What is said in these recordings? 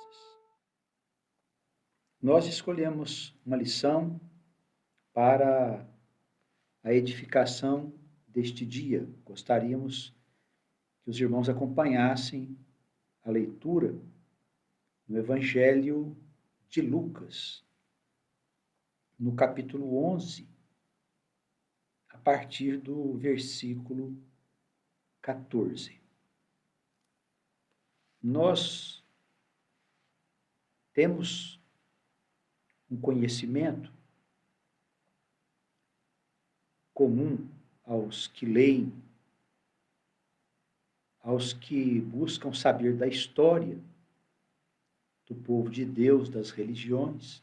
coisas. Nós escolhemos uma lição para a edificação deste dia. Gostaríamos que os irmãos acompanhassem a leitura no Evangelho de Lucas, no capítulo 11, a partir do versículo 14. Nós temos um conhecimento comum aos que leem, aos que buscam saber da história do povo de Deus, das religiões,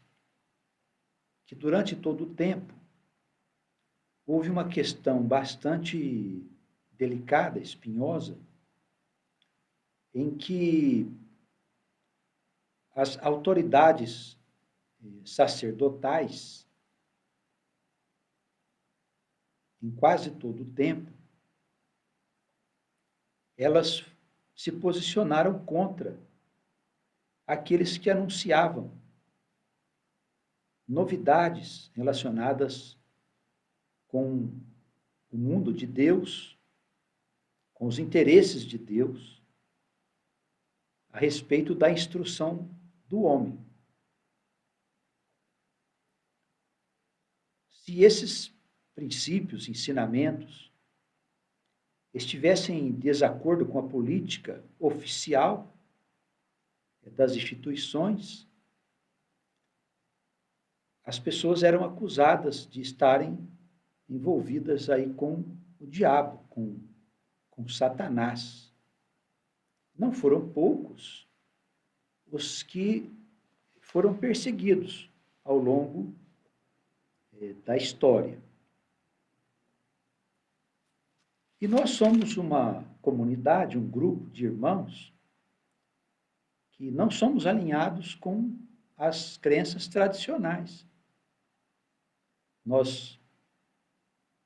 que durante todo o tempo houve uma questão bastante delicada, espinhosa, em que as autoridades sacerdotais, em quase todo o tempo, elas se posicionaram contra aqueles que anunciavam novidades relacionadas com o mundo de Deus, com os interesses de Deus, a respeito da instrução do homem. Se esses princípios, ensinamentos, estivessem em desacordo com a política oficial das instituições, as pessoas eram acusadas de estarem envolvidas aí com o diabo, com Satanás. Não foram poucos os que foram perseguidos ao longo da história. E nós somos uma comunidade, um grupo de irmãos que não somos alinhados com as crenças tradicionais. Nós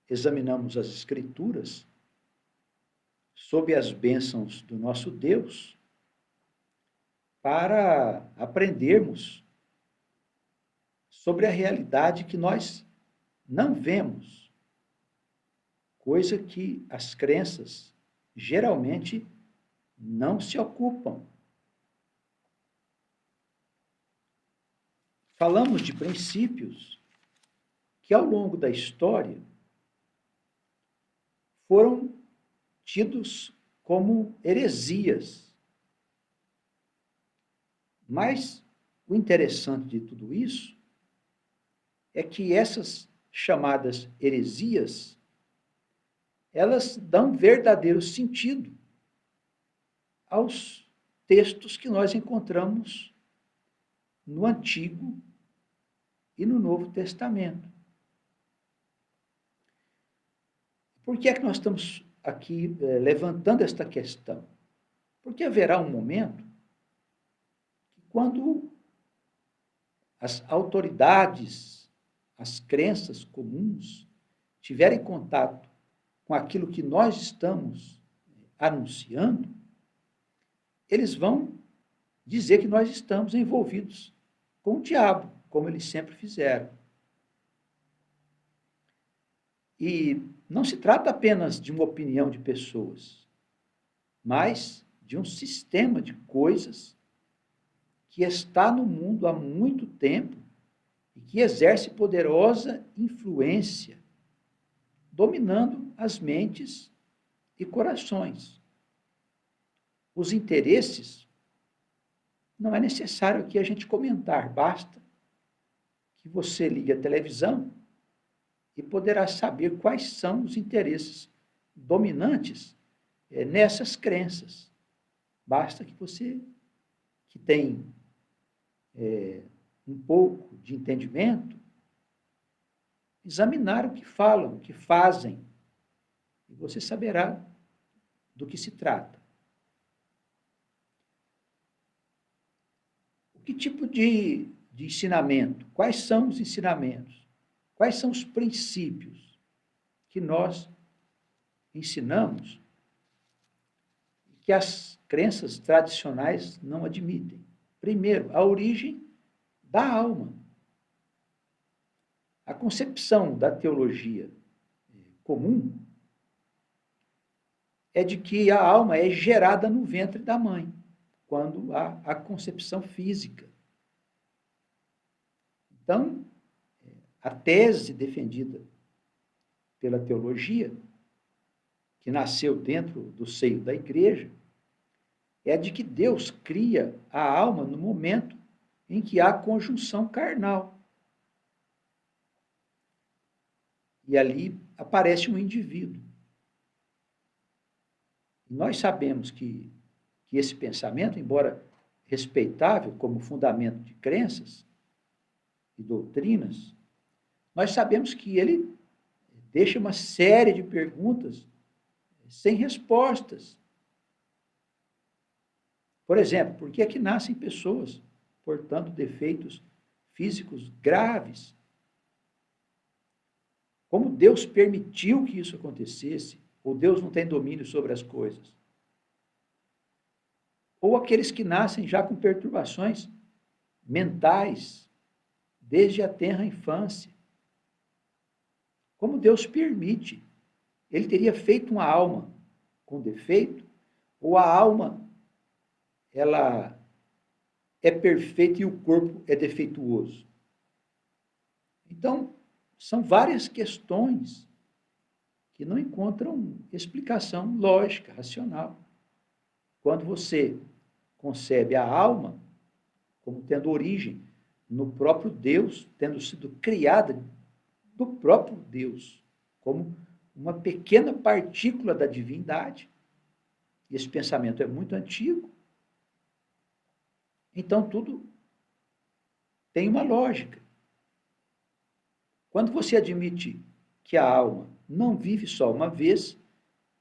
examinamos as Escrituras sob as bênçãos do nosso Deus para aprendermos sobre a realidade que nós não vemos, coisa que as crenças geralmente não se ocupam. Falamos de princípios que ao longo da história foram tidos como heresias. Mas o interessante de tudo isso é que essas chamadas heresias, elas dão verdadeiro sentido aos textos que nós encontramos no Antigo e no Novo Testamento. Por que é que nós estamos aqui levantando esta questão? Porque haverá um momento que, quando as autoridades, as crenças comuns, tiverem contato com aquilo que nós estamos anunciando, eles vão dizer que nós estamos envolvidos com o diabo, como eles sempre fizeram. E não se trata apenas de uma opinião de pessoas, mas de um sistema de coisas que está no mundo há muito tempo e que exerce poderosa influência, dominando as mentes e corações. Os interesses, não é necessário aqui a gente comentar, basta que você ligue a televisão e poderá saber quais são os interesses dominantes nessas crenças. Basta que você, que tem um pouco de entendimento, examinar o que falam, o que fazem, e você saberá do que se trata. Que tipo de ensinamento? Quais são os ensinamentos? Quais são os princípios que nós ensinamos e que as crenças tradicionais não admitem? Primeiro, a origem da alma. A concepção da teologia comum é de que a alma é gerada no ventre da mãe, quando há a concepção física. Então, a tese defendida pela teologia, que nasceu dentro do seio da igreja, é de que Deus cria a alma no momento em que há conjunção carnal. E ali aparece um indivíduo. E nós sabemos que esse pensamento, embora respeitável como fundamento de crenças e doutrinas, nós sabemos que ele deixa uma série de perguntas sem respostas. Por exemplo, por que é que nascem pessoas portando defeitos físicos graves? Como Deus permitiu que isso acontecesse? Ou Deus não tem domínio sobre as coisas? Ou aqueles que nascem já com perturbações mentais, desde a tenra infância. Como Deus permite? Ele teria feito uma alma com defeito? Ou a alma, ela é perfeita e o corpo é defeituoso? Então, são várias questões que não encontram explicação lógica, racional. Quando você concebe a alma como tendo origem no próprio Deus, tendo sido criada do próprio Deus, como uma pequena partícula da divindade, e esse pensamento é muito antigo, então tudo tem uma lógica. Quando você admite que a alma não vive só uma vez,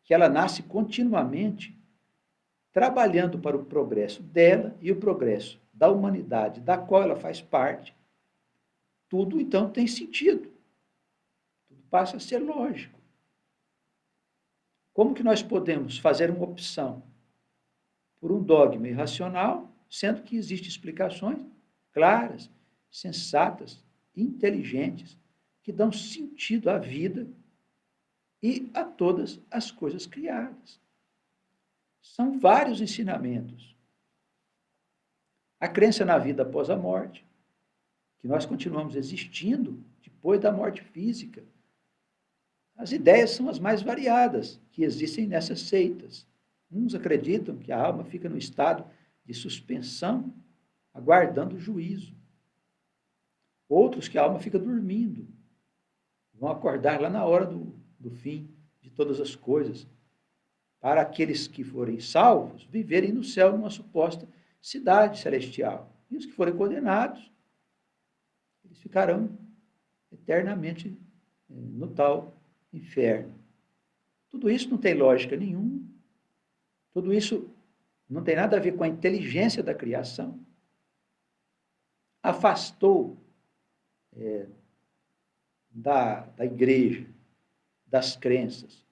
que ela nasce continuamente, trabalhando para o progresso dela e o progresso da humanidade, da qual ela faz parte, tudo então tem sentido. Tudo passa a ser lógico. Como que nós podemos fazer uma opção por um dogma irracional, sendo que existem explicações claras, sensatas, inteligentes, que dão sentido à vida e a todas as coisas criadas? São vários ensinamentos. A crença na vida após a morte, que nós continuamos existindo depois da morte física. As ideias são as mais variadas que existem nessas seitas. Uns acreditam que a alma fica no estado de suspensão, aguardando o juízo. Outros que a alma fica dormindo. Vão acordar lá na hora do fim de todas as coisas. Para aqueles que forem salvos, viverem no céu numa suposta cidade celestial. E os que forem condenados, eles ficarão eternamente no tal inferno. Tudo isso não tem lógica nenhuma. Tudo isso não tem nada a ver com a inteligência da criação. Afastou da igreja, das crenças,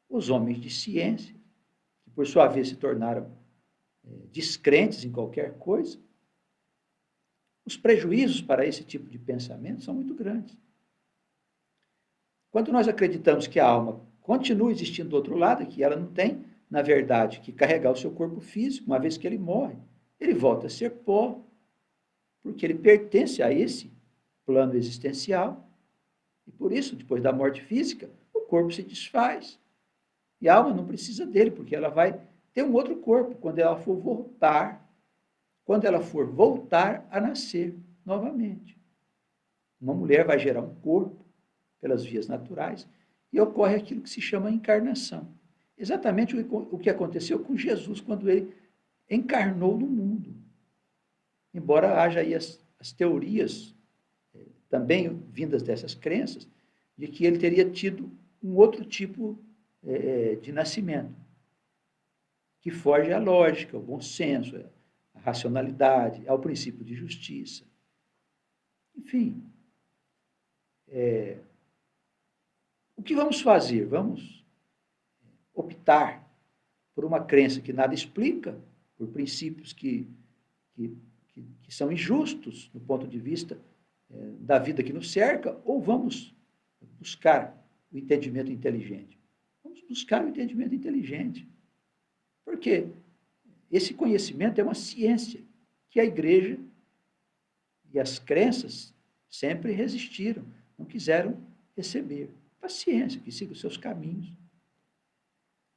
os homens de ciência, que por sua vez se tornaram descrentes em qualquer coisa. Os prejuízos para esse tipo de pensamento são muito grandes. Quando nós acreditamos que a alma continua existindo do outro lado, que ela não tem, na verdade, que carregar o seu corpo físico, uma vez que ele morre, ele volta a ser pó, porque ele pertence a esse plano existencial, e por isso, depois da morte física, o corpo se desfaz. E a alma não precisa dele, porque ela vai ter um outro corpo quando ela for voltar a nascer novamente. Uma mulher vai gerar um corpo pelas vias naturais e ocorre aquilo que se chama encarnação. Exatamente o que aconteceu com Jesus quando ele encarnou no mundo. Embora haja aí as teorias, também vindas dessas crenças, de que ele teria tido um outro tipo de nascimento, que foge à lógica, ao bom senso, à racionalidade, ao princípio de justiça. Enfim, o que vamos fazer? Vamos optar por uma crença que nada explica, por princípios que que são injustos do ponto de vista da vida que nos cerca, ou vamos buscar o entendimento inteligente? Vamos buscar o entendimento inteligente. Porque esse conhecimento é uma ciência que a igreja e as crenças sempre resistiram, não quiseram receber. Paciência, que siga os seus caminhos.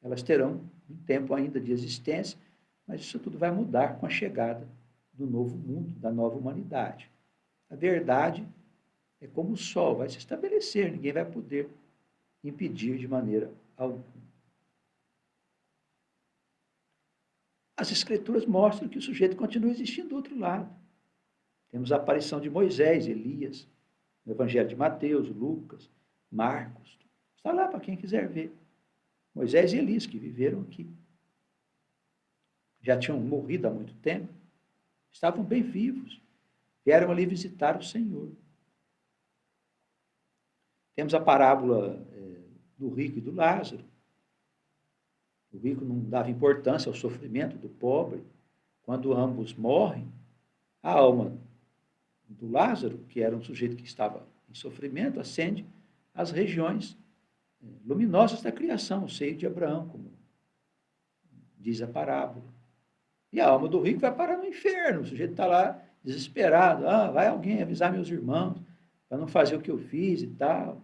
Elas terão um tempo ainda de existência, mas isso tudo vai mudar com a chegada do novo mundo, da nova humanidade. A verdade é como o sol, vai se estabelecer, ninguém vai poder impedir de maneira alguma. As escrituras mostram que o sujeito continua existindo do outro lado. Temos a aparição de Moisés, Elias, no Evangelho de Mateus, Lucas, Marcos. Está lá para quem quiser ver. Moisés e Elias, que viveram aqui. Já tinham morrido há muito tempo. Estavam bem vivos. Vieram ali visitar o Senhor. Temos a parábola do rico e do Lázaro. O rico não dava importância ao sofrimento do pobre. Quando ambos morrem, a alma do Lázaro, que era um sujeito que estava em sofrimento, ascende às regiões luminosas da criação, o seio de Abraão, como diz a parábola. E a alma do rico vai parar no inferno. O sujeito está lá desesperado. Vai alguém avisar meus irmãos para não fazer o que eu fiz e tal.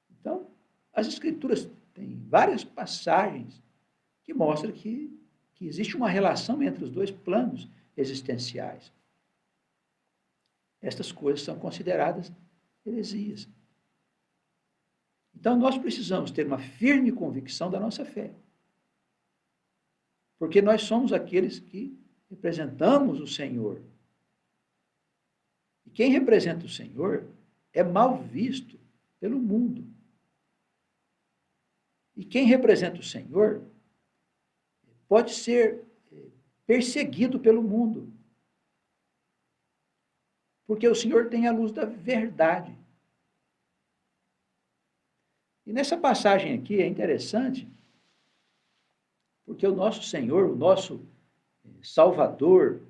Então, as escrituras têm várias passagens que mostram que existe uma relação entre os dois planos existenciais. Estas coisas são consideradas heresias. Então, nós precisamos ter uma firme convicção da nossa fé. Porque nós somos aqueles que representamos o Senhor. E quem representa o Senhor é mal visto pelo mundo. E quem representa o Senhor pode ser perseguido pelo mundo. Porque o Senhor tem a luz da verdade. E nessa passagem aqui é interessante, porque o nosso Senhor, o nosso Salvador,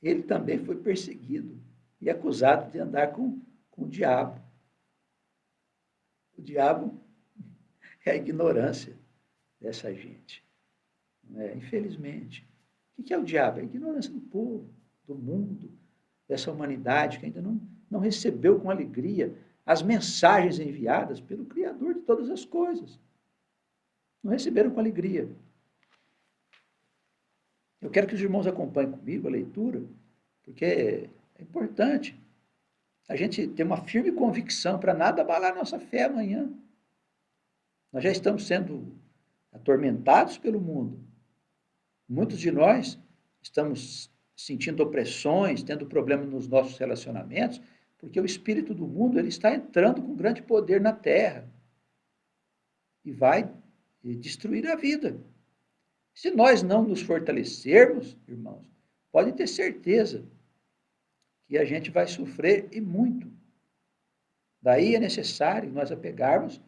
ele também foi perseguido e acusado de andar com o diabo. O diabo é a ignorância dessa gente. Infelizmente. O que é o diabo? É a ignorância do povo, do mundo, dessa humanidade que ainda não recebeu com alegria as mensagens enviadas pelo Criador de todas as coisas. Não receberam com alegria. Eu quero que os irmãos acompanhem comigo a leitura, porque é importante a gente ter uma firme convicção para nada abalar nossa fé amanhã. Nós já estamos sendo atormentados pelo mundo. Muitos de nós estamos sentindo opressões, tendo problemas nos nossos relacionamentos, porque o espírito do mundo ele está entrando com grande poder na terra e vai destruir a vida. Se nós não nos fortalecermos, irmãos, pode ter certeza que a gente vai sofrer e muito. Daí é necessário nós apegarmos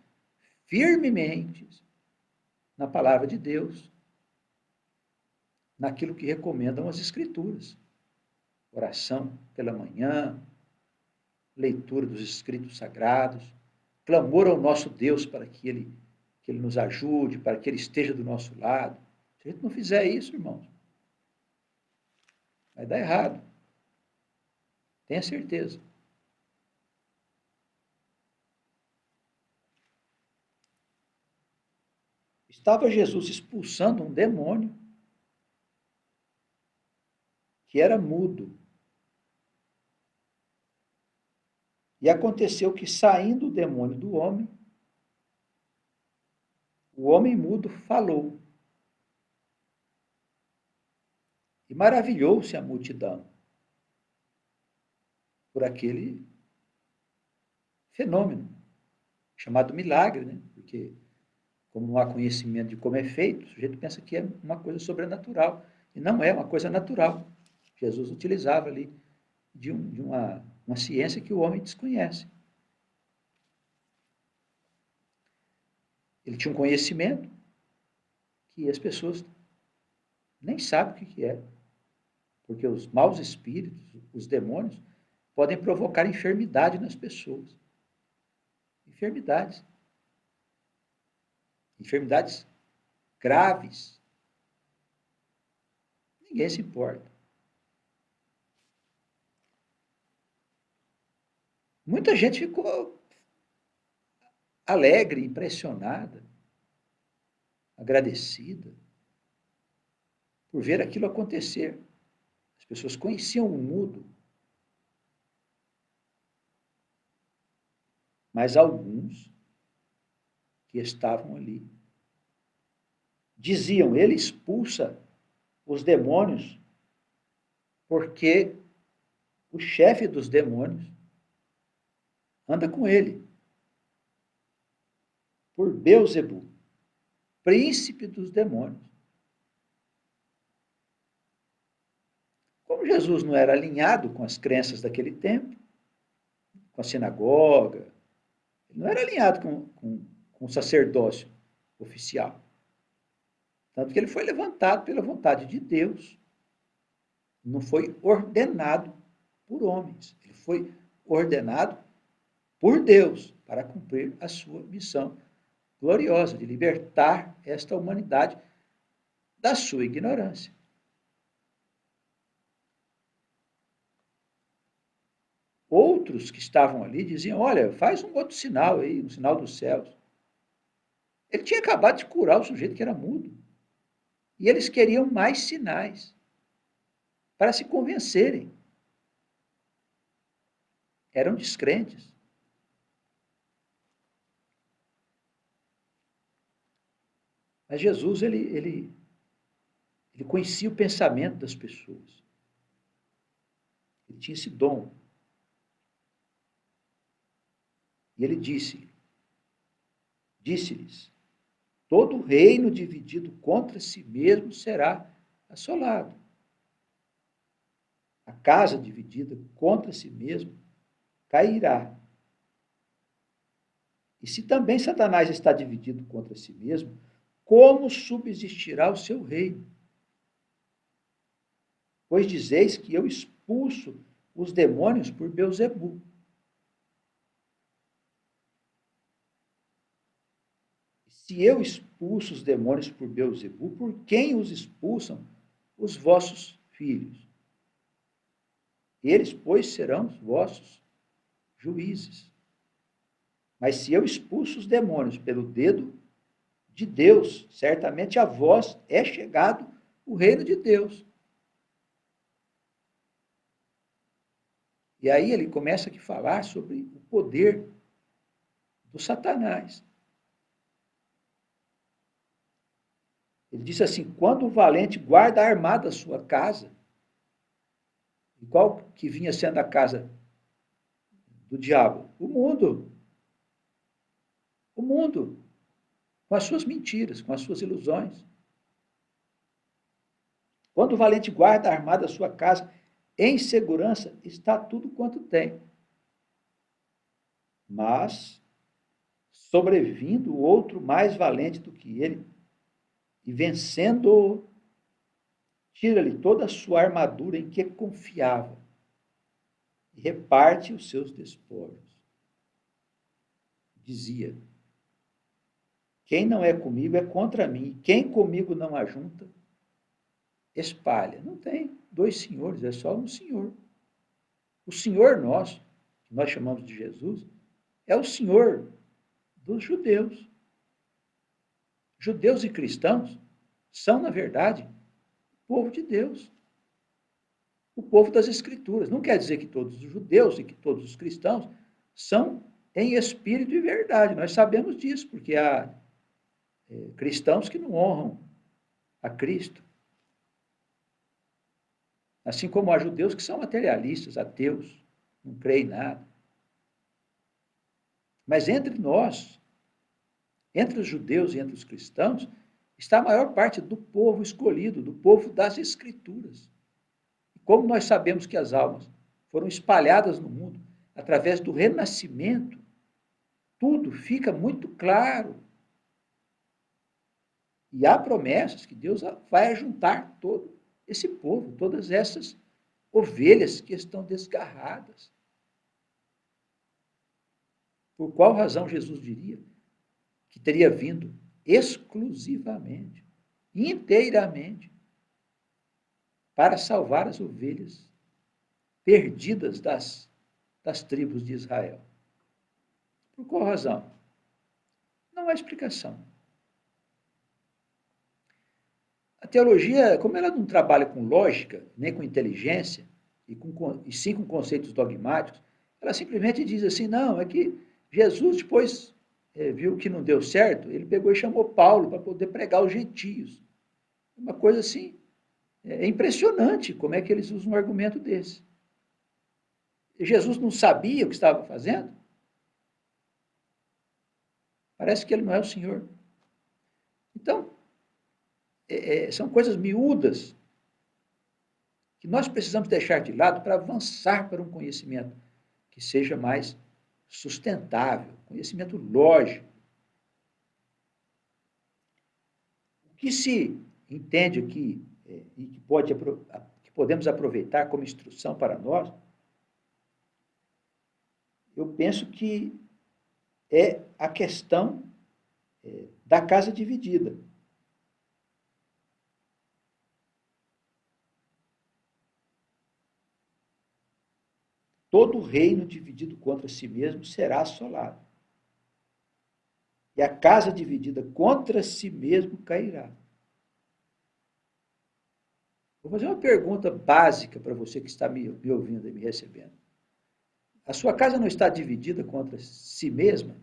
firmemente na palavra de Deus, naquilo que recomendam as Escrituras. Oração pela manhã, leitura dos escritos sagrados, clamor ao nosso Deus para que Ele nos ajude, para que Ele esteja do nosso lado. Se a gente não fizer isso, irmãos, vai dar errado. Tenha certeza. Estava Jesus expulsando um demônio que era mudo. E aconteceu que, saindo o demônio do homem, o homem mudo falou. E maravilhou-se a multidão por aquele fenômeno, chamado milagre, né? Porque, como não há conhecimento de como é feito, o sujeito pensa que é uma coisa sobrenatural. E não é uma coisa natural. Jesus utilizava ali de uma ciência que o homem desconhece. Ele tinha um conhecimento que as pessoas nem sabem o que é. Porque os maus espíritos, os demônios, podem provocar enfermidade nas pessoas. Enfermidades. Enfermidades graves. Ninguém se importa. Muita gente ficou alegre, impressionada, agradecida por ver aquilo acontecer. As pessoas conheciam o mudo, mas alguns que estavam ali diziam: ele expulsa os demônios porque o chefe dos demônios anda com ele, por Beelzebul, príncipe dos demônios. Como Jesus não era alinhado com as crenças daquele tempo, com a sinagoga, ele não era alinhado com o sacerdócio oficial. Tanto que ele foi levantado pela vontade de Deus. Não foi ordenado por homens. Ele foi ordenado por Deus para cumprir a sua missão gloriosa de libertar esta humanidade da sua ignorância. Outros que estavam ali diziam: olha, faz um outro sinal aí, um sinal dos céus. Ele tinha acabado de curar o sujeito que era mudo. E eles queriam mais sinais para se convencerem. Eram descrentes. Mas Jesus, ele conhecia o pensamento das pessoas. Ele tinha esse dom. E ele disse-lhes: todo reino dividido contra si mesmo será assolado. A casa dividida contra si mesmo cairá. E se também Satanás está dividido contra si mesmo, como subsistirá o seu reino? Pois dizeis que eu expulso os demônios por Beelzebul. Se eu expulso os demônios por Beelzebul, por quem os expulsam os vossos filhos? Eles, pois, serão os vossos juízes. Mas se eu expulso os demônios pelo dedo de Deus, certamente a vós é chegado o reino de Deus. E aí ele começa aqui a falar sobre o poder do Satanás. Ele diz assim: quando o valente guarda armada a sua casa, e qual que vinha sendo a casa do diabo? O mundo. O mundo. Com as suas mentiras, com as suas ilusões. Quando o valente guarda armada a sua casa, em segurança está tudo quanto tem. Mas, sobrevindo outro mais valente do que ele, e vencendo-o, tira-lhe toda a sua armadura em que confiava e reparte os seus despojos. Dizia: quem não é comigo é contra mim, e quem comigo não ajunta, espalha. Não tem dois senhores, é só um senhor. O Senhor nosso, que nós chamamos de Jesus, é o Senhor dos judeus. Judeus e cristãos são, na verdade, o povo de Deus. O povo das Escrituras. Não quer dizer que todos os judeus e que todos os cristãos são em espírito e verdade. Nós sabemos disso, porque há cristãos que não honram a Cristo. Assim como há judeus que são materialistas, ateus, não creem em nada. Mas entre nós, entre os judeus e entre os cristãos, está a maior parte do povo escolhido, do povo das Escrituras. E como nós sabemos que as almas foram espalhadas no mundo através do renascimento, tudo fica muito claro. E há promessas que Deus vai ajuntar todo esse povo, todas essas ovelhas que estão desgarradas. Por qual razão Jesus diria que teria vindo exclusivamente, inteiramente, para salvar as ovelhas perdidas das tribos de Israel? Por qual razão? Não há explicação. A teologia, como ela não trabalha com lógica, nem com inteligência, e sim com conceitos dogmáticos, ela simplesmente diz assim, não, é que Jesus depois viu que não deu certo, ele pegou e chamou Paulo para poder pregar aos gentios. Uma coisa assim, é impressionante como é que eles usam um argumento desse. Jesus não sabia o que estava fazendo? Parece que ele não é o Senhor. Então, são coisas miúdas que nós precisamos deixar de lado para avançar para um conhecimento que seja mais sustentável, conhecimento lógico. O que se entende aqui e que podemos aproveitar como instrução para nós, eu penso que é a questão da casa dividida. Todo reino dividido contra si mesmo será assolado. E a casa dividida contra si mesmo cairá. Vou fazer uma pergunta básica para você que está me ouvindo e me recebendo. A sua casa não está dividida contra si mesma?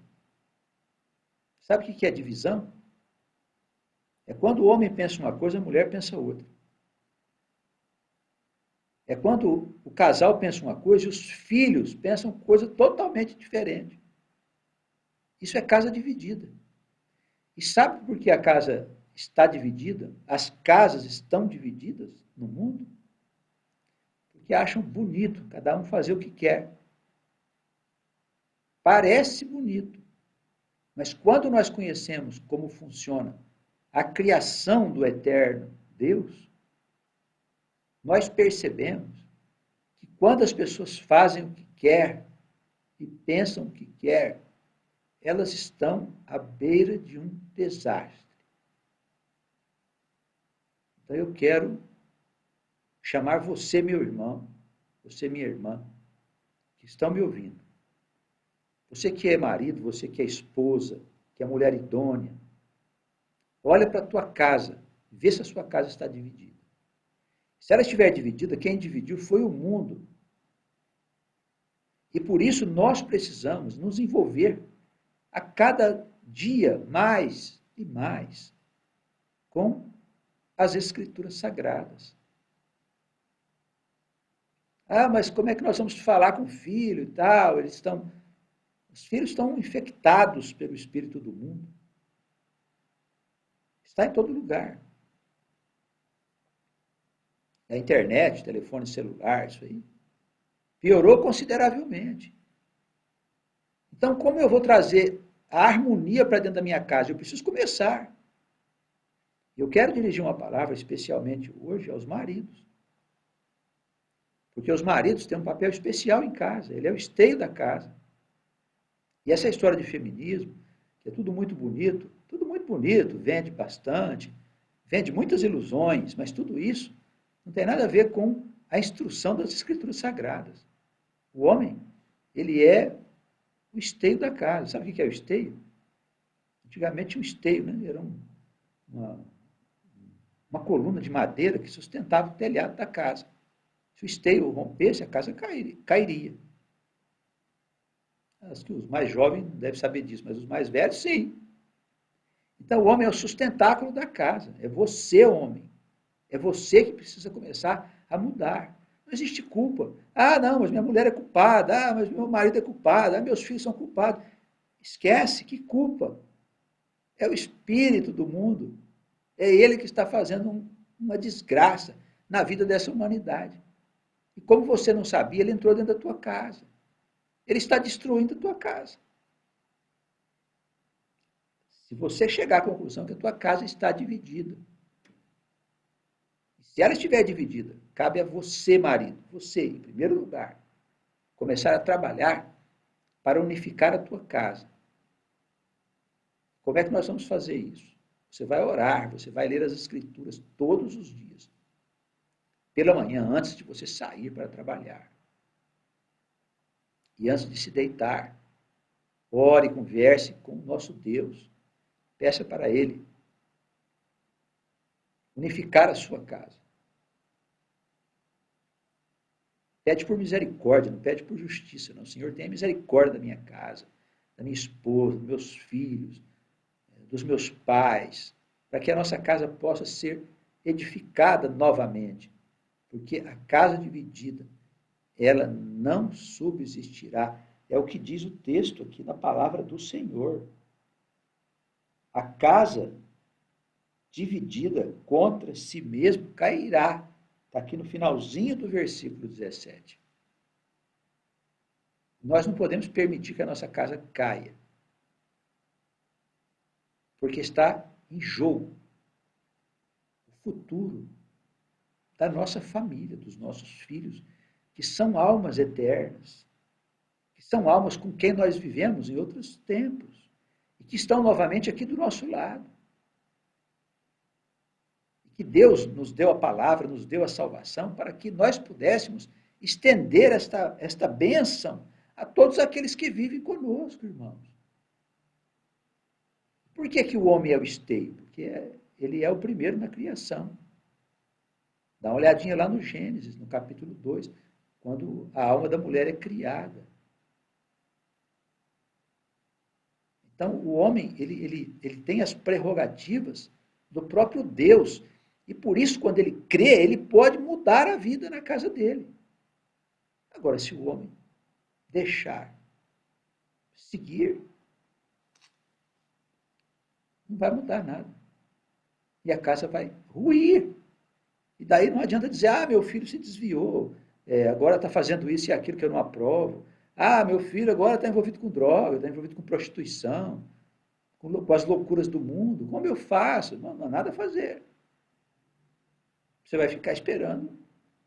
Sabe o que é divisão? É quando o homem pensa uma coisa, a mulher pensa outra. É quando o casal pensa uma coisa e os filhos pensam coisa totalmente diferente. Isso é casa dividida. E sabe por que a casa está dividida? As casas estão divididas no mundo? Porque acham bonito cada um fazer o que quer. Parece bonito, mas quando nós conhecemos como funciona a criação do eterno Deus, nós percebemos que quando as pessoas fazem o que quer e pensam o que quer, elas estão à beira de um desastre. Então eu quero chamar você, meu irmão, você, minha irmã, que estão me ouvindo. Você que é marido, você que é esposa, que é mulher idônea, olha para a tua casa, vê se a sua casa está dividida. Se ela estiver dividida, quem dividiu foi o mundo. E por isso nós precisamos nos envolver a cada dia mais e mais com as Escrituras Sagradas. Ah, mas como é que nós vamos falar com o filho e tal? Os filhos estão infectados pelo espírito do mundo. Está em todo lugar. A internet, telefone celular, isso aí. Piorou consideravelmente. Então, como eu vou trazer a harmonia para dentro da minha casa? Eu preciso começar. Eu quero dirigir uma palavra, especialmente hoje, aos maridos. Porque os maridos têm um papel especial em casa. Ele é o esteio da casa. E essa história de feminismo, que é tudo muito bonito, vende bastante, vende muitas ilusões, mas tudo isso não tem nada a ver com a instrução das Escrituras Sagradas. O homem, ele é o esteio da casa. Sabe o que é o esteio? Antigamente tinha um esteio, né? Era uma coluna de madeira que sustentava o telhado da casa. Se o esteio rompesse, a casa cairia. Acho que os mais jovens não devem saber disso, mas os mais velhos, sim. Então, o homem é o sustentáculo da casa. É você, homem. É você que precisa começar a mudar. Não existe culpa. Ah, não, mas minha mulher é culpada. Ah, mas meu marido é culpado. Ah, meus filhos são culpados. Esquece, que culpa. É o espírito do mundo. É ele que está fazendo uma desgraça na vida dessa humanidade. E como você não sabia, ele entrou dentro da tua casa. Ele está destruindo a tua casa. Se você chegar à conclusão que a tua casa está dividida, Se ela estiver dividida, cabe a você, marido, você, em primeiro lugar, começar a trabalhar para unificar a tua casa. Como é que nós vamos fazer isso? Você vai orar, você vai ler as Escrituras todos os dias. Pela manhã, antes de você sair para trabalhar. E antes de se deitar, ore, converse com o nosso Deus. Peça para Ele unificar a sua casa. Pede por misericórdia, não pede por justiça, não. Senhor, tenha misericórdia da minha casa, da minha esposa, dos meus filhos, dos meus pais, para que a nossa casa possa ser edificada novamente. Porque a casa dividida, ela não subsistirá. É o que diz o texto aqui na palavra do Senhor. A casa dividida contra si mesmo cairá. Está aqui no finalzinho do versículo 17. Nós não podemos permitir que a nossa casa caia, porque está em jogo o futuro da nossa família, dos nossos filhos, que são almas eternas, que são almas com quem nós vivemos em outros tempos, e que estão novamente aqui do nosso lado. E que Deus nos deu a palavra, nos deu a salvação, para que nós pudéssemos estender esta bênção a todos aqueles que vivem conosco, irmãos. Por que o homem é o esteio? Porque ele é o primeiro na criação. Dá uma olhadinha lá no Gênesis, no capítulo 2, quando a alma da mulher é criada. Então, o homem, ele tem as prerrogativas do próprio Deus. E por isso, quando ele crê, ele pode mudar a vida na casa dele. Agora, se o homem deixar, seguir, não vai mudar nada. E a casa vai ruir. E daí não adianta dizer, meu filho se desviou, agora está fazendo isso e aquilo que eu não aprovo. Meu filho agora está envolvido com droga, está envolvido com prostituição, com as loucuras do mundo. Como eu faço? Não há nada a fazer. Você vai ficar esperando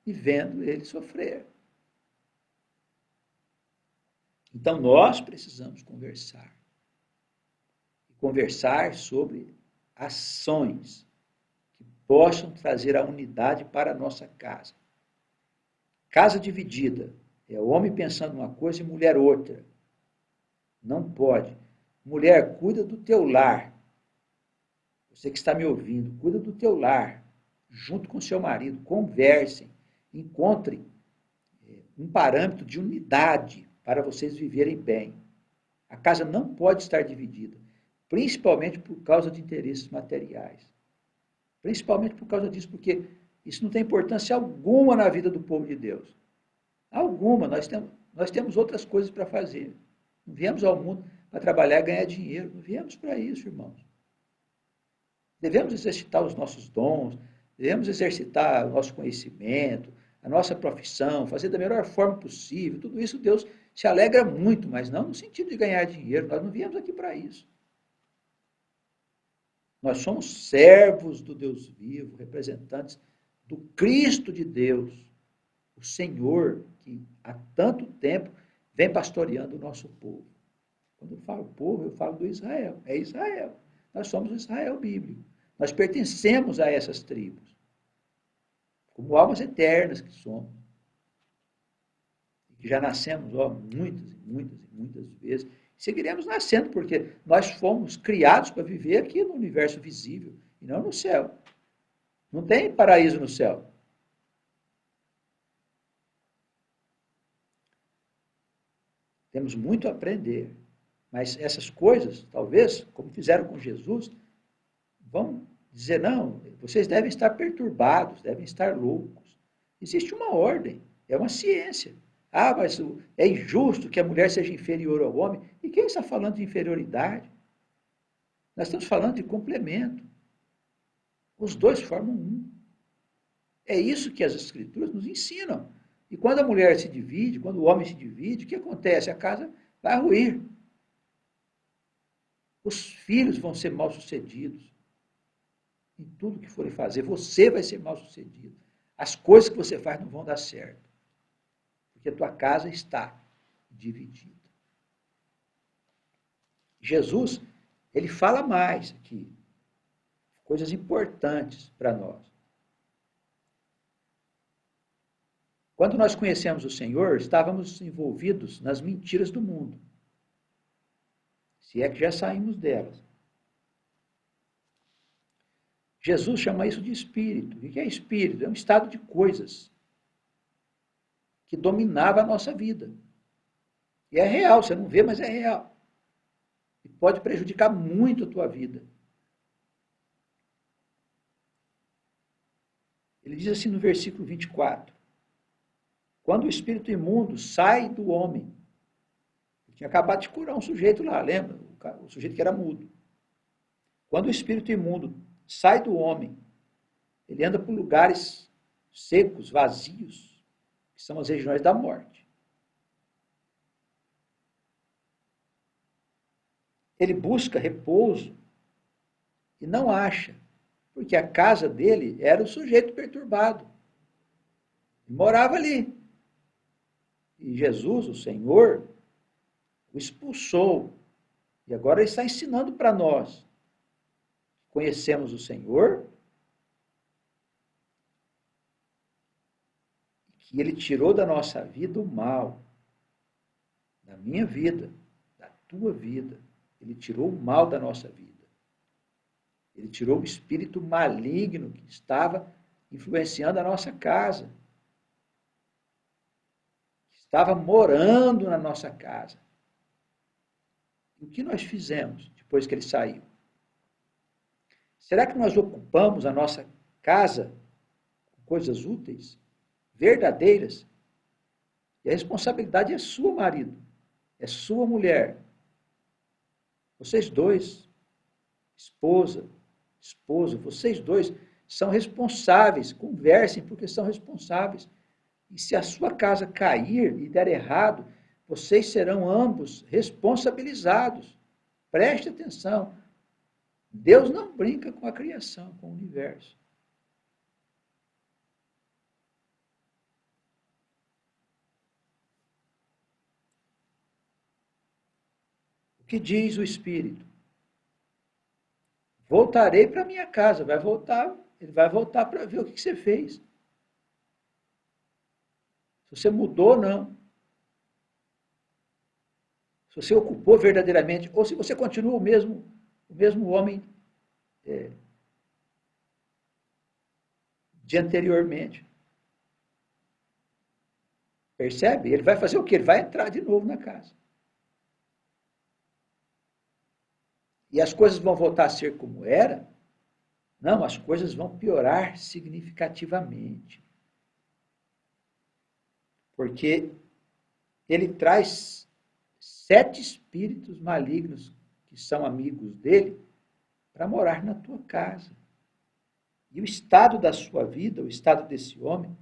e vendo ele sofrer. Então nós precisamos conversar. Conversar sobre ações que possam trazer a unidade para a nossa casa. Casa dividida é o homem pensando uma coisa e mulher outra. Não pode. Mulher, cuida do teu lar. Você que está me ouvindo, cuida do teu lar. Junto com seu marido, conversem, encontrem um parâmetro de unidade para vocês viverem bem. A casa não pode estar dividida, principalmente por causa de interesses materiais. Principalmente por causa disso, porque isso não tem importância alguma na vida do povo de Deus. Alguma. Nós temos outras coisas para fazer. Não viemos ao mundo para trabalhar e ganhar dinheiro. Não viemos para isso, irmãos. Devemos exercitar os nossos dons, devemos exercitar o nosso conhecimento, a nossa profissão, fazer da melhor forma possível. Tudo isso Deus se alegra muito, mas não no sentido de ganhar dinheiro. Nós não viemos aqui para isso. Nós somos servos do Deus vivo, representantes do Cristo de Deus, o Senhor, que há tanto tempo vem pastoreando o nosso povo. Quando eu falo povo, eu falo do Israel. É Israel. Nós somos o Israel bíblico. Nós pertencemos a essas tribos. Como almas eternas que somos. Que já nascemos muitas vezes. Seguiremos nascendo, porque nós fomos criados para viver aqui no universo visível, e não no céu. Não tem paraíso no céu. Temos muito a aprender. Mas essas coisas, talvez, como fizeram com Jesus, vão dizer, não, vocês devem estar perturbados, devem estar loucos. Existe uma ordem, é uma ciência. Mas é injusto que a mulher seja inferior ao homem. E quem está falando de inferioridade? Nós estamos falando de complemento. Os dois formam um. É isso que as Escrituras nos ensinam. E quando a mulher se divide, quando o homem se divide, o que acontece? A casa vai ruir. Os filhos vão ser mal-sucedidos. em tudo que forem fazer, você vai ser mal sucedido. As coisas que você faz não vão dar certo, porque a tua casa está dividida. Jesus, ele fala mais aqui, coisas importantes para nós. Quando nós conhecemos o Senhor, estávamos envolvidos nas mentiras do mundo, se é que já saímos delas. Jesus chama isso de espírito. O que é espírito? É um estado de coisas que dominava a nossa vida. E é real, você não vê, mas é real. E pode prejudicar muito a tua vida. Ele diz assim no versículo 24: quando o espírito imundo sai do homem, eu tinha acabado de curar um sujeito lá, lembra? O sujeito que era mudo. Quando o espírito imundo sai do homem, ele anda por lugares secos, vazios, que são as regiões da morte. Ele busca repouso e não acha, porque a casa dele era o sujeito perturbado. Ele morava ali. E Jesus, o Senhor, o expulsou. E agora ele está ensinando para nós. Conhecemos o Senhor, que ele tirou da nossa vida o mal, da minha vida, da tua vida. Ele tirou o mal da nossa vida. Ele tirou o espírito maligno que estava influenciando a nossa casa. Estava morando na nossa casa. E o que nós fizemos depois que ele saiu? Será que nós ocupamos a nossa casa com coisas úteis, verdadeiras? E a responsabilidade é sua, marido, é sua, mulher. Vocês dois, esposa, esposo, vocês dois são responsáveis, conversem porque são responsáveis. E se a sua casa cair e der errado, vocês serão ambos responsabilizados. Preste atenção. Deus não brinca com a criação, com o universo. O que diz o Espírito? Voltarei para minha casa. Vai voltar, ele vai voltar para ver o que você fez. Se você mudou ou não. Se você ocupou verdadeiramente, ou se você continua o mesmo homem de anteriormente. Percebe? Ele vai fazer o quê? Ele vai entrar de novo na casa. E as coisas vão voltar a ser como era? Não, as coisas vão piorar significativamente. Porque ele traz 7 espíritos malignos que são amigos dele para morar na tua casa. E o estado da sua vida, o estado desse homem,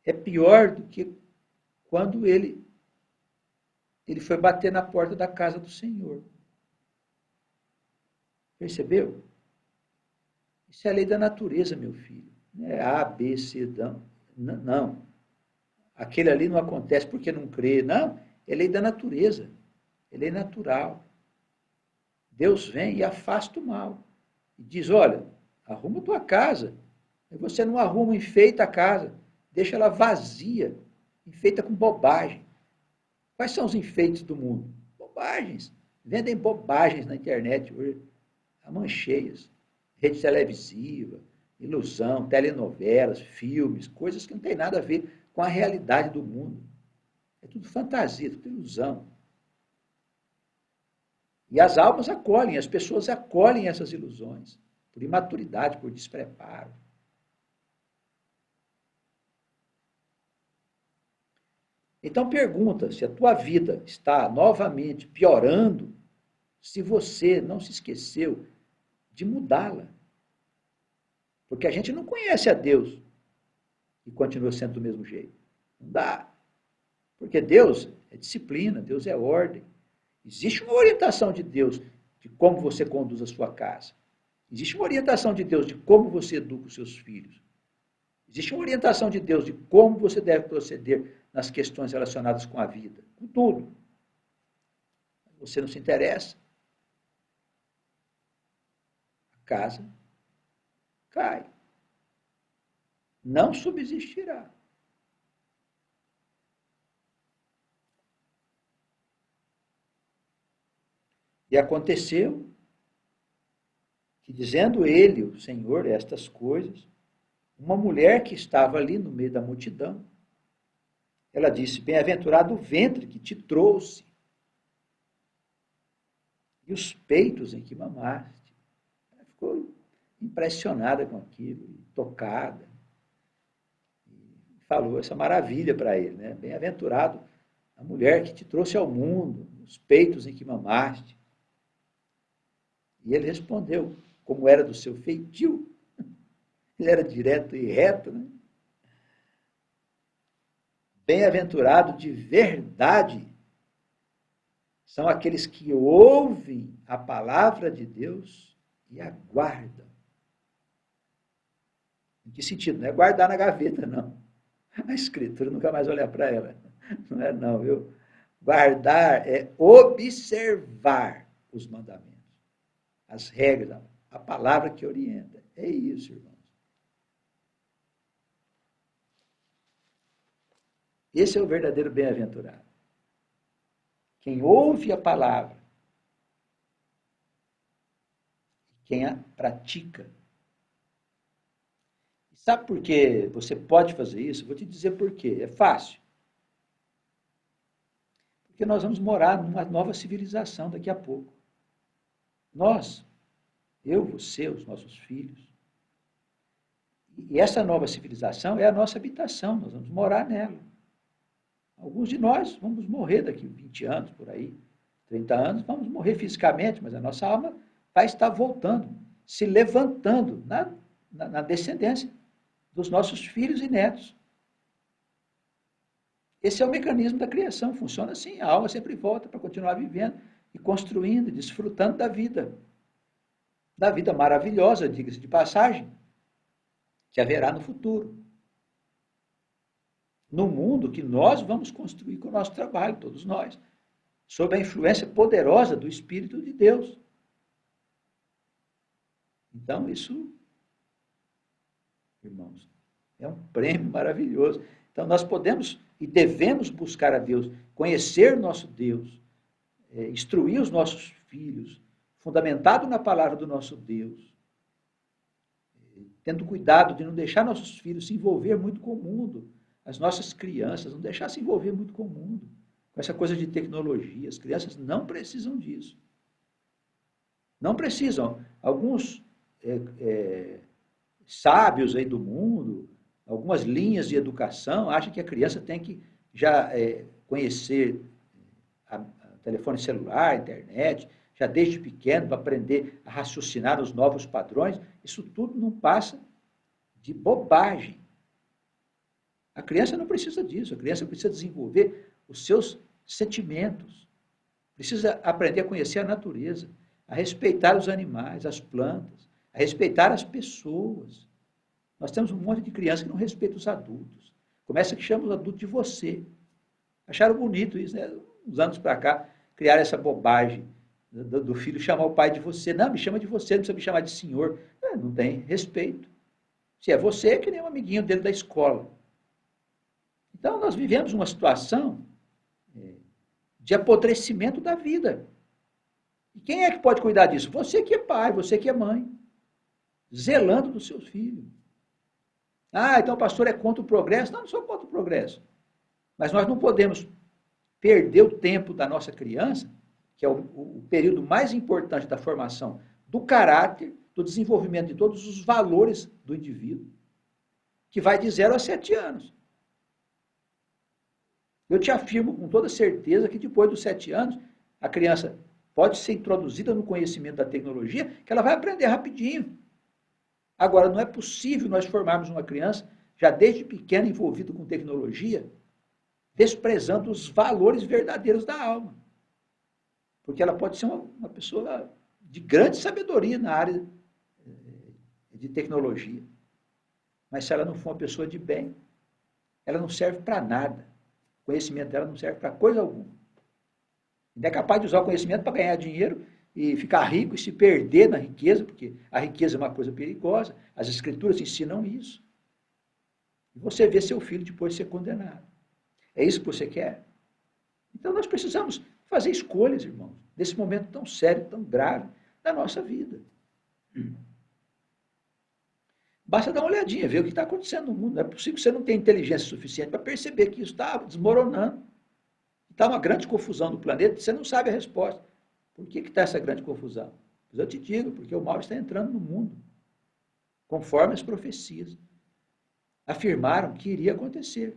é pior do que quando ele foi bater na porta da casa do Senhor. Percebeu? Isso é a lei da natureza, meu filho. Não é A, B, C, não. Aquele ali não acontece porque não crê. Não, é lei da natureza. É lei natural. Deus vem e afasta o mal. E diz, olha, arruma a tua casa. Aí você não arruma, enfeita a casa. Deixa ela vazia, enfeita com bobagem. Quais são os enfeites do mundo? Bobagens. Vendem bobagens na internet hoje. A mancheias. Rede televisiva, ilusão, telenovelas, filmes, coisas que não tem nada a ver com a realidade do mundo. É tudo fantasia, tudo ilusão. E as almas acolhem, as pessoas acolhem essas ilusões, por imaturidade, por despreparo. Então pergunta se a tua vida está novamente piorando, se você não se esqueceu de mudá-la. Porque a gente não conhece a Deus e continua sendo do mesmo jeito. Não dá. Porque Deus é disciplina, Deus é ordem. Existe uma orientação de Deus de como você conduz a sua casa. Existe uma orientação de Deus de como você educa os seus filhos. Existe uma orientação de Deus de como você deve proceder nas questões relacionadas com a vida, com tudo. Você não se interessa, a casa cai. Não subsistirá. E aconteceu que, dizendo ele, o Senhor, estas coisas, uma mulher que estava ali no meio da multidão, ela disse: bem-aventurado o ventre que te trouxe e os peitos em que mamaste. Ela ficou impressionada com aquilo, tocada, e falou essa maravilha para ele, né? Bem-aventurado a mulher que te trouxe ao mundo, os peitos em que mamaste. E ele respondeu, como era do seu feitio, ele era direto e reto, né? Bem-aventurado de verdade são aqueles que ouvem a palavra de Deus e aguardam. Em que sentido? Não é guardar na gaveta, não. A Escritura nunca mais olhar para ela. Não é não, viu? Guardar é observar os mandamentos, as regras, a palavra que orienta. É isso, irmãos. Esse é o verdadeiro bem-aventurado. Quem ouve a palavra, quem a pratica. Sabe por que você pode fazer isso? Vou te dizer por quê. É fácil. Porque nós vamos morar numa nova civilização daqui a pouco. Nós, eu, você, os nossos filhos. E essa nova civilização é a nossa habitação, nós vamos morar nela. Alguns de nós vamos morrer daqui a 20 anos, por aí, 30 anos, vamos morrer fisicamente, mas a nossa alma vai estar voltando, se levantando na descendência dos nossos filhos e netos. Esse é o mecanismo da criação, funciona assim, a alma sempre volta para continuar vivendo e construindo, desfrutando da vida maravilhosa, diga-se de passagem, que haverá no futuro. No mundo que nós vamos construir com o nosso trabalho, todos nós, sob a influência poderosa do Espírito de Deus. Então, isso, irmãos, é um prêmio maravilhoso. Então, nós podemos e devemos buscar a Deus, conhecer nosso Deus, instruir os nossos filhos, fundamentado na palavra do nosso Deus, tendo cuidado de não deixar nossos filhos se envolver muito com o mundo, as nossas crianças, não deixar se envolver muito com o mundo, com essa coisa de tecnologia. As crianças não precisam disso. Não precisam. Alguns sábios aí do mundo, algumas linhas de educação, acham que a criança tem que já conhecer a telefone celular, a internet, já desde pequeno, para aprender a raciocinar os novos padrões. Isso tudo não passa de bobagem. A criança não precisa disso, a criança precisa desenvolver os seus sentimentos, precisa aprender a conhecer a natureza, a respeitar os animais, as plantas, a respeitar as pessoas. Nós temos um monte de criança que não respeita os adultos. Começa que chama os adultos de você. Acharam bonito isso, né? Uns anos para cá, criaram essa bobagem do filho chamar o pai de você. Não, me chama de você, não precisa me chamar de senhor. Não tem respeito. Se é você, é que nem um amiguinho dele da escola. Então, nós vivemos uma situação de apodrecimento da vida. E quem é que pode cuidar disso? Você que é pai, você que é mãe, zelando dos seus filhos. Ah, então o pastor é contra o progresso? Não, não sou contra o progresso. Mas nós não podemos perder o tempo da nossa criança, que é o período mais importante da formação do caráter, do desenvolvimento de todos os valores do indivíduo, que vai de 0 a 7 anos. Eu te afirmo com toda certeza que depois dos 7 anos, a criança pode ser introduzida no conhecimento da tecnologia, que ela vai aprender rapidinho. Agora, não é possível nós formarmos uma criança, já desde pequena, envolvida com tecnologia, desprezando os valores verdadeiros da alma. Porque ela pode ser uma pessoa de grande sabedoria na área de tecnologia. Mas se ela não for uma pessoa de bem, ela não serve para nada. O conhecimento dela não serve para coisa alguma. Ainda é capaz de usar o conhecimento para ganhar dinheiro e ficar rico e se perder na riqueza, porque a riqueza é uma coisa perigosa. As escrituras ensinam isso. E você vê seu filho depois ser condenado. É isso que você quer? Então nós precisamos fazer escolhas, irmãos, nesse momento tão sério, tão grave da nossa vida. Basta dar uma olhadinha, ver o que está acontecendo no mundo. Não é possível que você não tenha inteligência suficiente para perceber que isso está desmoronando. Está uma grande confusão no planeta e você não sabe a resposta. Por que está essa grande confusão? Mas eu te digo, porque o mal está entrando no mundo, conforme as profecias afirmaram que iria acontecer.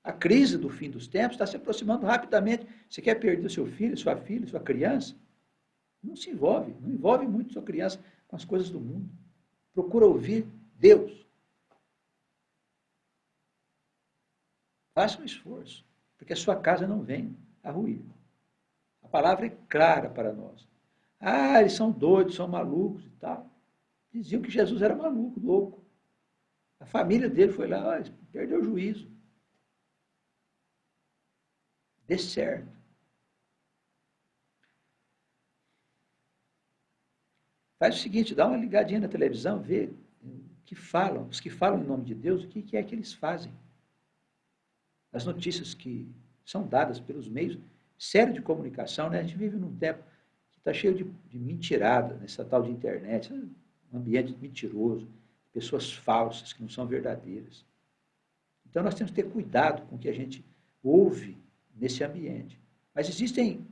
A crise do fim dos tempos está se aproximando rapidamente. Você quer perder o seu filho, sua filha, sua criança? Não se envolve, não envolve muito sua criança com as coisas do mundo. Procura ouvir Deus. Faça um esforço, porque a sua casa não vem a ruir. A palavra é clara para nós. Ah, eles são doidos, são malucos e tal. Diziam que Jesus era maluco, louco. A família dele foi lá, perdeu o juízo. Dê certo. Faz o seguinte, dá uma ligadinha na televisão, vê o que falam, os que falam em nome de Deus, o que é que eles fazem. As notícias que são dadas pelos meios sérios de comunicação, né? A gente vive num tempo que está cheio de mentirada, nessa tal de internet, um ambiente mentiroso, pessoas falsas que não são verdadeiras. Então nós temos que ter cuidado com o que a gente ouve nesse ambiente. Mas existem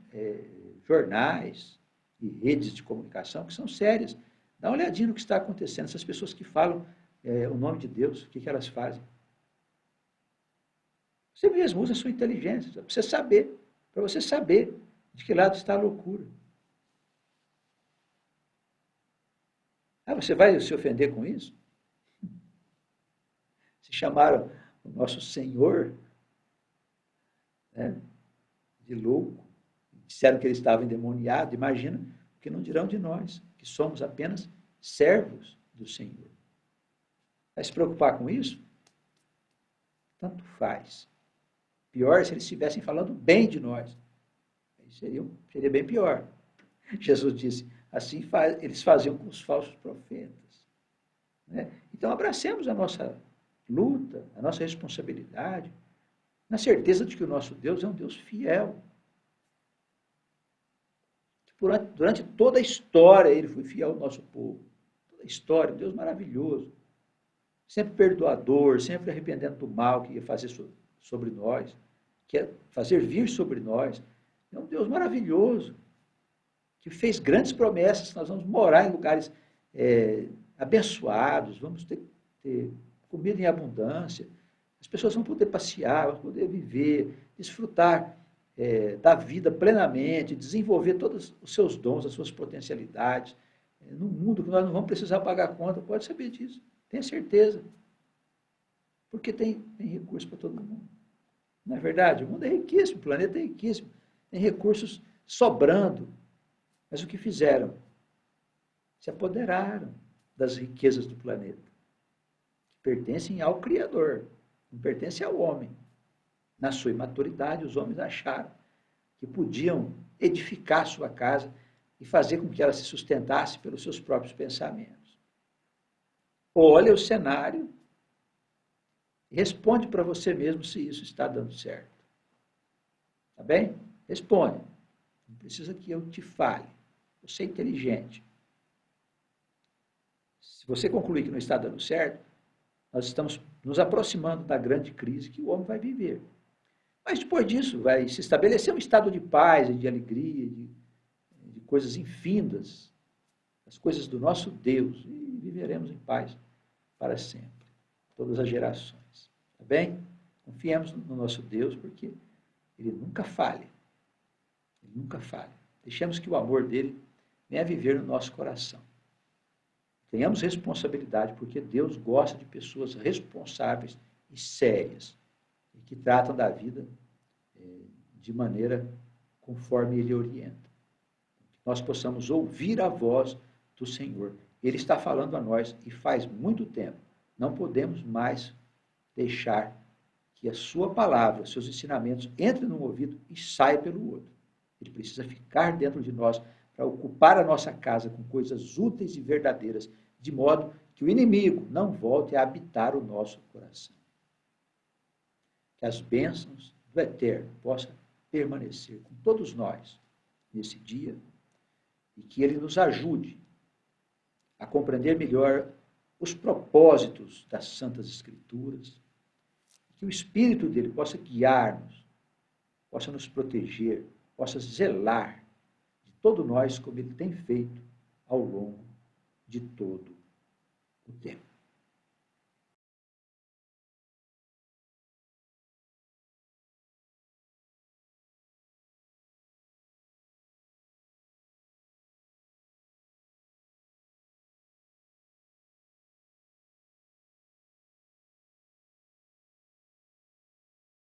jornais e redes de comunicação que são sérias. Dá uma olhadinha no que está acontecendo. Essas pessoas que falam o nome de Deus, o que elas fazem. Você mesmo usa a sua inteligência, para você saber de que lado está a loucura. Ah, você vai se ofender com isso? Se chamaram o nosso Senhor, né, de louco, disseram que ele estava endemoniado, imagina o que não dirão de nós, que somos apenas servos do Senhor. Vai se preocupar com isso? Tanto faz. Pior se eles estivessem falando bem de nós. Aí seria bem pior. Jesus disse, assim eles faziam com os falsos profetas. Né? Então abracemos a nossa luta, a nossa responsabilidade, na certeza de que o nosso Deus é um Deus fiel. Durante toda a história ele foi fiel ao nosso povo. Toda a história, um Deus maravilhoso. Sempre perdoador, sempre arrependendo do mal que ia fazer sobre nós, que ia fazer vir sobre nós. É um Deus maravilhoso, que fez grandes promessas, nós vamos morar em lugares abençoados, vamos ter comida em abundância, as pessoas vão poder passear, vão poder viver, desfrutar da vida plenamente, desenvolver todos os seus dons, as suas potencialidades, num mundo que nós não vamos precisar pagar conta, pode saber disso, tenha certeza, porque tem recurso para todo mundo. Não é verdade? O mundo é riquíssimo, o planeta é riquíssimo, tem recursos sobrando, mas o que fizeram? Se apoderaram das riquezas do planeta, que pertencem ao Criador, não pertencem ao homem. Na sua imaturidade, os homens acharam que podiam edificar sua casa e fazer com que ela se sustentasse pelos seus próprios pensamentos. Olha o cenário e responde para você mesmo se isso está dando certo. Tá bem? Responde. Não precisa que eu te fale. Você é inteligente. Se você concluir que não está dando certo, nós estamos nos aproximando da grande crise que o homem vai viver. Mas depois disso vai se estabelecer um estado de paz e de alegria, de coisas infindas, as coisas do nosso Deus, e viveremos em paz para sempre, todas as gerações. Tá bem? Confiemos no nosso Deus, porque ele nunca falha. Ele nunca falha. Deixemos que o amor dele venha viver no nosso coração. Tenhamos responsabilidade, porque Deus gosta de pessoas responsáveis e sérias, e que tratam da vida de maneira conforme Ele orienta. Que nós possamos ouvir a voz do Senhor Ele está falando a nós e faz muito tempo. Não podemos mais deixar que a sua palavra, seus ensinamentos entrem num ouvido e saiam pelo outro. Ele precisa ficar dentro de nós para ocupar a nossa casa com coisas úteis e verdadeiras, de modo que o inimigo não volte a habitar o nosso coração. Que as bênçãos do Eterno possam permanecer com todos nós nesse dia e que ele nos ajude a compreender melhor os propósitos das Santas Escrituras, que o Espírito dele possa guiar-nos, possa nos proteger, possa zelar de todo nós, como ele tem feito ao longo de todo o tempo.